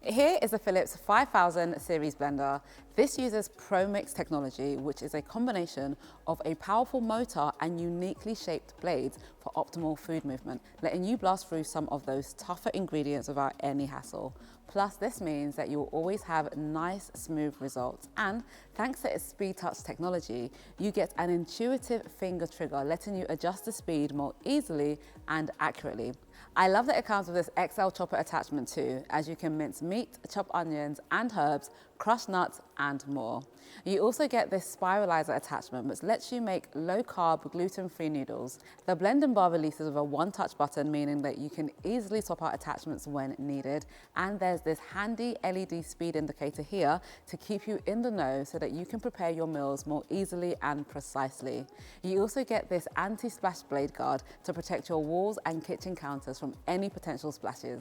Here is a Philips 5000 series blender. This uses ProMix technology, which is a combination of a powerful motor and uniquely shaped blades for optimal food movement, letting you blast through some of those tougher ingredients without any hassle. Plus, this means that you'll always have nice, smooth results. And thanks to its speed touch technology, you get an intuitive finger trigger, letting you adjust the speed more easily and accurately. I love that it comes with this XL chopper attachment too, as you can mince meat, chop onions and herbs, crush nuts and more. You also get this spiralizer attachment, which lets you make low-carb, gluten-free noodles. The blend and bar releases with a one-touch button, meaning that you can easily swap out attachments when needed. And there's this handy LED speed indicator here to keep you in the know so that you can prepare your meals more easily and precisely. You also get this anti-splash blade guard to protect your walls and kitchen counters from any potential splashes.